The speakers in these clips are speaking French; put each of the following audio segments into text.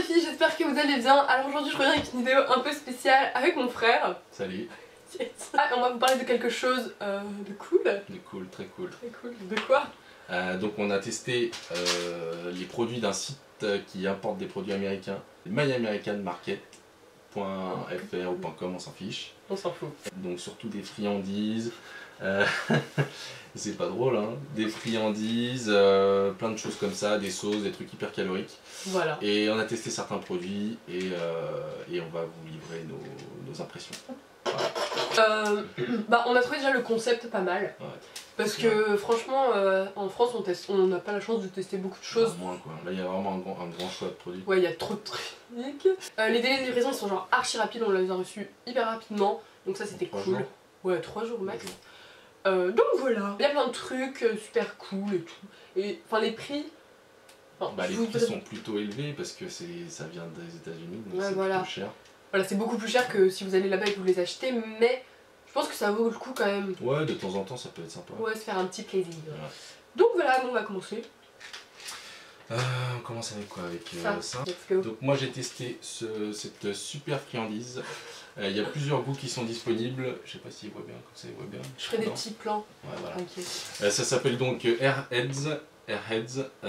filles, j'espère que vous allez bien. Alors aujourd'hui je reviens avec une vidéo un peu spéciale avec mon frère. Salut. On va vous parler de quelque chose de cool. De cool, très cool. Très cool. De quoi? Donc on a testé les produits d'un site qui importe des produits américains, myamericanmarket.fr ou .com, on s'en fiche. On s'en fout. Donc surtout des friandises, c'est pas drôle hein, des friandises, plein de choses comme ça, des sauces, des trucs hyper caloriques. Voilà. Et on a testé certains produits et on va vous livrer nos impressions. Voilà. On a trouvé déjà le concept pas mal. Ouais. Parce que franchement, en France, on n'a pas la chance de tester beaucoup de choses. Moins, quoi. Là, il y a vraiment un grand choix de produits. Ouais, il y a trop de trucs. Les délais de livraison, ils sont genre archi rapides. On les a reçus hyper rapidement. Donc ça, c'était cool. Jours. Ouais, 3 jours max. Donc voilà. Il y a plein de trucs super cool et tout. Et enfin, les prix. Les prix sont plutôt élevés parce que ça vient des États-Unis. Donc ouais, c'est voilà. plutôt cher. Voilà, c'est beaucoup plus cher que si vous allez là-bas et que vous les achetez. Mais je pense que ça vaut le coup quand même. Ouais, de temps en temps, ça peut être sympa. Ouais, se faire un petit plaisir. Ouais. Donc voilà, on va commencer. On commence avec quoi? Avec ça. Let's go. Donc moi j'ai testé cette super friandise. Il y a plusieurs goûts qui sont disponibles. Je sais pas s'ils voient bien, comme ça ils voient bien. Je ferai des petits plans. Ouais, voilà. Okay. Ça s'appelle donc Airheads.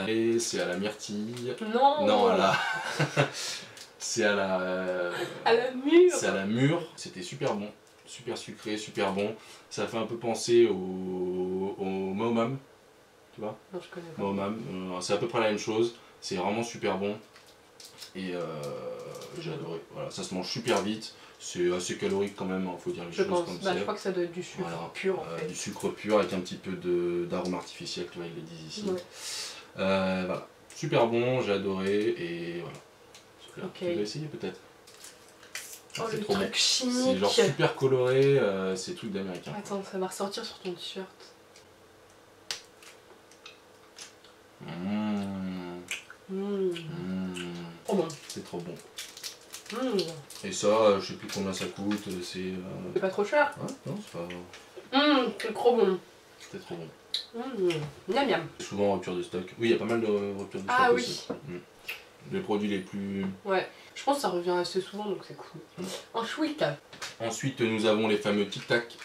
Et c'est à la myrtille. Non. Non, à la... c'est à la... à la mûre. C'est à la mûre. C'était super bon. Super sucré, super bon. Ça fait un peu penser au Maomam. Tu vois? Non, je connais pas. Maomam. C'est à peu près la même chose. C'est vraiment super bon. Et j'ai adoré. Voilà, ça se mange super vite. C'est assez calorique quand même, il faut dire les choses comme ça. Je crois que ça doit être du sucre pur en fait. Du sucre pur avec un petit peu d'arôme artificiel, tu vois, ils le disent ici. Ouais. Voilà, super bon, j'ai adoré et voilà. Super. Okay. Tu veux essayer peut-être? C'est trop bon. C'est genre super coloré, c'est truc d'américain. Attends, ça va ressortir sur ton t-shirt. Trop bon. C'est trop bon. Et ça, je sais plus combien ça coûte, c'est pas trop cher? Ouais, non, c'est pas... c'est trop bon. C'était trop bon. Miam miam. Souvent en rupture de stock. Oui, il y a pas mal de ruptures de stock. Ah aussi. Oui. Les produits les plus... Ouais, je pense que ça revient assez souvent donc c'est cool. Ensuite, nous avons les fameux Tic Tac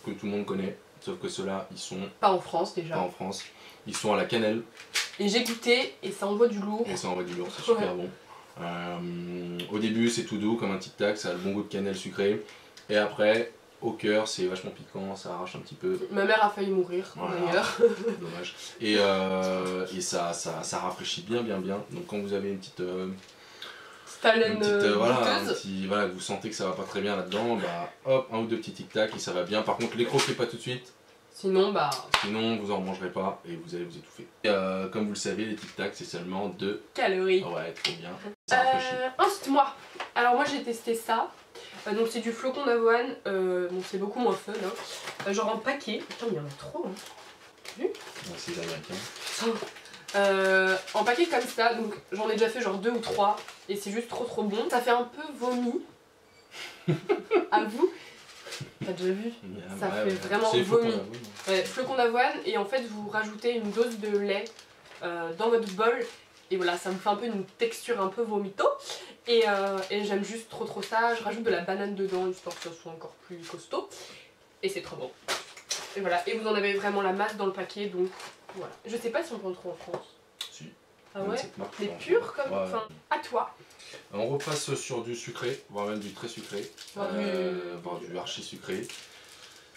que tout le monde connaît. Sauf que ceux-là, ils sont... Pas en France déjà. Pas en France. Ils sont à la cannelle. Et j'ai goûté et ça envoie du lourd. Et ça envoie du lourd, c'est super bon. Au début c'est tout doux comme un Tic Tac, ça a le bon goût de cannelle sucrée. Et après, au cœur, c'est vachement piquant, ça arrache un petit peu. Ma mère a failli mourir d'ailleurs. Dommage. Et ça rafraîchit bien. Donc quand vous avez une petite... voilà, vous sentez que ça va pas très bien là-dedans, bah hop, un ou deux petits Tic Tac et ça va bien. Par contre, les croquez pas tout de suite. Sinon, vous en mangerez pas et vous allez vous étouffer. Comme vous le savez, les Tic Tac, c'est seulement 2 calories. Ouais, trop bien. Ensuite, moi j'ai testé ça. Donc c'est du flocon d'avoine. Bon, c'est beaucoup moins fun. Hein. Genre en paquet. Putain, il y en a trop. Hein. Vu? C'est américain. En paquet comme ça. Donc j'en ai déjà fait genre 2 ou 3. Et c'est juste trop bon. Ça fait un peu vomi. À vous? T'as déjà vu? Ça fait vraiment vomi. Flocon d'avoine et en fait vous rajoutez une dose de lait dans votre bol et voilà, ça me fait un peu une texture un peu vomito et j'aime juste trop ça. Je rajoute de la banane dedans histoire que ça soit encore plus costaud et c'est trop bon. Et voilà, et vous en avez vraiment la masse dans le paquet donc voilà. Je sais pas si on peut en trouver en France. Si. Ah ouais? Les purs comme enfin, à toi. On repasse sur du sucré, voire même du très sucré, voire du archi sucré.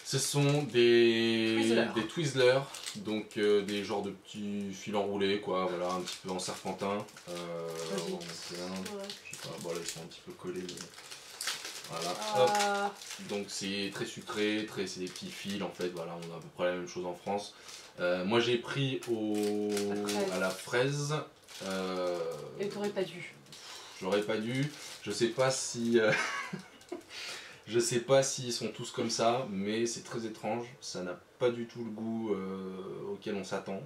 Ce sont des Twizzlers, donc des genres de petits fils enroulés, quoi, voilà, un petit peu en serpentin. Je sais pas, bon là ils sont un petit peu collés. Voilà, hop. Donc c'est très sucré, c'est des petits fils en fait, voilà, on a à peu près la même chose en France. Moi j'ai pris à la fraise. Et t'aurais pas dû. J'aurais pas dû, je sais pas si... Je sais pas s'ils sont tous comme ça, mais c'est très étrange, ça n'a pas du tout le goût auquel on s'attend.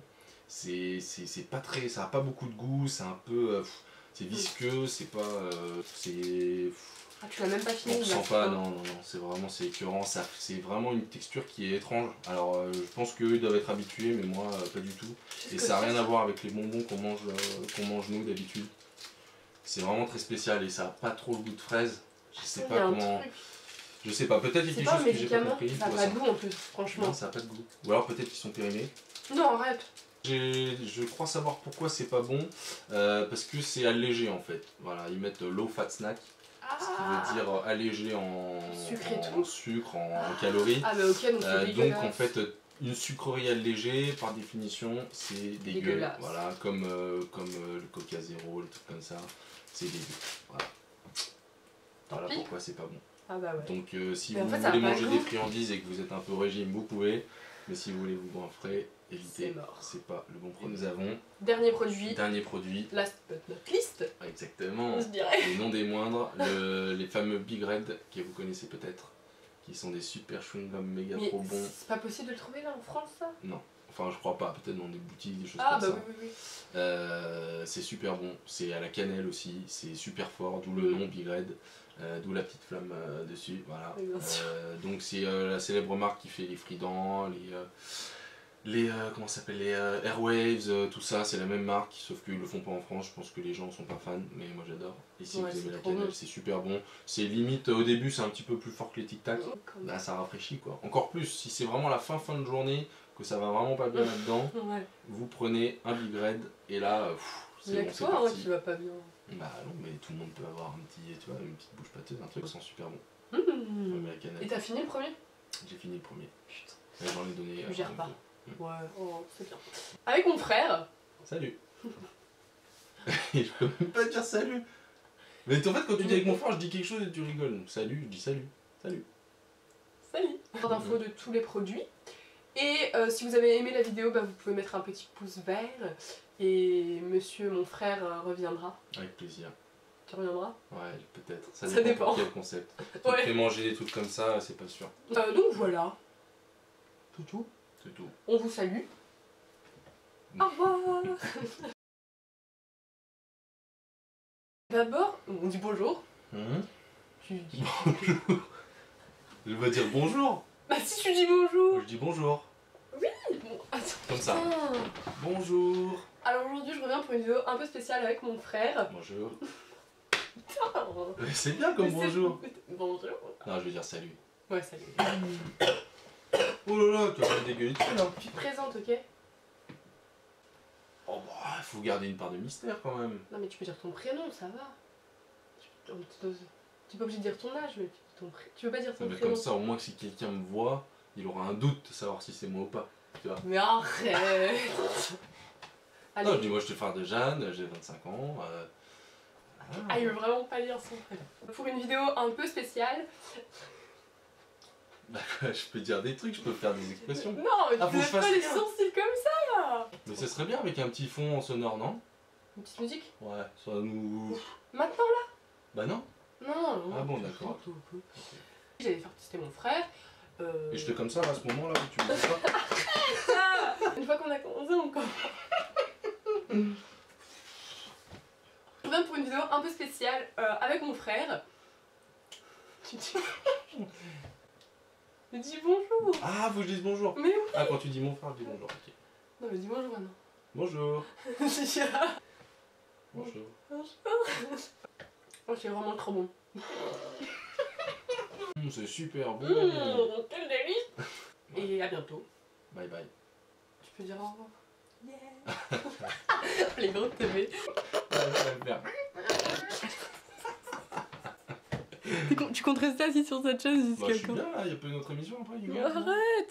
C'est pas très, ça a pas beaucoup de goût, c'est un peu, c'est visqueux, c'est pas, Ah, tu l'as même pas fini? On sent pas, non, c'est écœurant, c'est vraiment une texture qui est étrange. Alors je pense qu'eux doivent être habitués, mais moi pas du tout. Et ça n'a rien à voir avec les bonbons qu'on mange nous d'habitude. C'est vraiment très spécial et ça a pas trop le goût de fraise. Je sais pas comment... Je sais pas, peut-être qu'il y a quelque chose que j'ai pas compris. Ça a pas de goût en plus, franchement. Non, ça a pas de goût. Ou alors peut-être qu'ils sont périmés. Non, arrête. Je crois savoir pourquoi c'est pas bon, parce que c'est allégé en fait. Voilà, ils mettent low fat snack, ce qui veut dire allégé en sucre, en calories. Ah bah ok, donc c'est dégueulasse. Donc en fait, une sucrerie allégée, par définition, c'est dégueu. Voilà, comme le Coca Zéro, le truc comme ça, c'est dégueu. Voilà pourquoi c'est pas bon. Ah bah ouais. Donc si vous voulez manger des friandises et que vous êtes un peu au régime, vous pouvez. Mais si vous voulez vous boire frais, évitez, c'est pas le bon produit. Nous avons... Dernier produit. Last but not least. Exactement. Et non des moindres, les fameux Big Red, que vous connaissez peut-être, qui sont des super chewing-gums méga trop bons. C'est pas possible de le trouver là en France ça? Non. Enfin je crois pas, peut-être dans des boutiques, des choses comme ça. Oui. C'est super bon, c'est à la cannelle aussi, c'est super fort, d'où le nom Big Red. D'où la petite flamme dessus, voilà. Donc c'est la célèbre marque qui fait les Fridans, comment ça s'appelle, les Airwaves, tout ça, c'est la même marque, sauf qu'ils le font pas en France. Je pense que les gens sont pas fans, mais moi j'adore. Et si vous aimez la cannelle, c'est super bon. C'est limite, au début c'est un petit peu plus fort que les Tic Tac, là ça rafraîchit quoi. Encore plus, si c'est vraiment la fin de journée, que ça va vraiment pas bien là-dedans, vous prenez un Big Red, et là, c'est bon, c'est parti. Qui va pas bien. Bah non, mais tout le monde peut avoir un petit, tu vois, une petite bouche pâteuse, un truc sans super bon. Et t'as fini le premier? J'ai fini le premier. Putain. J'en ai donné. Je gère pas. Ouais, c'est bien. Avec mon frère. Salut. Je peux même pas dire salut. Mais en fait, quand tu dis avec mon frère, je dis quelque chose et tu rigoles. Donc salut, je dis salut. Salut. Salut. D'infos de tous les produits. Et si vous avez aimé la vidéo, bah, vous pouvez mettre un petit pouce vert. Et monsieur, mon frère, reviendra. Avec plaisir. Tu reviendras? Ouais, peut-être. Ça dépend. Pour quel concept. Tu fais manger des trucs comme ça, c'est pas sûr. Donc voilà. C'est tout. C'est tout. On vous salue. Au revoir. D'abord, on dit bonjour. Tu dis bonjour. Je vais dire bonjour. Bah si tu dis bonjour. Je dis bonjour. Oui. Bon, attends. Comme ça. Bonjour. Alors aujourd'hui, je reviens pour une vidéo un peu spéciale avec mon frère. Bonjour. C'est bien comme bonjour. Bonjour. Non, je vais dire salut. Ouais, salut. Oh là là, tu vas pas dégueuler dessus là. Tu te présentes, ok? Oh bah, il faut garder une part de mystère quand même. Non mais tu peux dire ton prénom, ça va. Tu es pas obligé de dire ton âge, mais tu veux pas dire ton prénom. Comme ça, au moins que si quelqu'un me voit, il aura un doute de savoir si c'est moi ou pas. Tu vois. Mais arrête. Non, je dis moi je suis le frère de Jeanne, j'ai 25 ans. Il veut vraiment pas dire son prénom. Pour une vidéo un peu spéciale. Bah quoi, je peux dire des trucs, je peux faire des expressions. Non, mais tu fais pas les sourcils comme ça. Mais ce serait bien avec un petit fond sonore, non? Une petite musique? Ouais, ça nous... Maintenant là? Bah non. Non. Ah bon, d'accord. Okay. J'allais faire tester mon frère. Et je fais comme ça là, à ce moment là où tu me dis pas. Une fois qu'on a commencé, on commence. Je reviens pour une vidéo un peu spéciale avec mon frère. Tu dis... Mais dis bonjour. Ah, faut que je dise bonjour. Mais oui. Ah, quand tu dis mon frère, je dis bonjour, ok. Non, mais dis bonjour maintenant. Bonjour. Bonjour. Oh, c'est vraiment trop bon. C'est super bon. Quel délice. Et à bientôt. Bye bye. Tu peux dire au revoir. Yeah. Les gros TV. Tu comptes rester assis sur cette chaise jusqu'à quand? Je suis bien là, il y a pas une autre émission après, Arrête.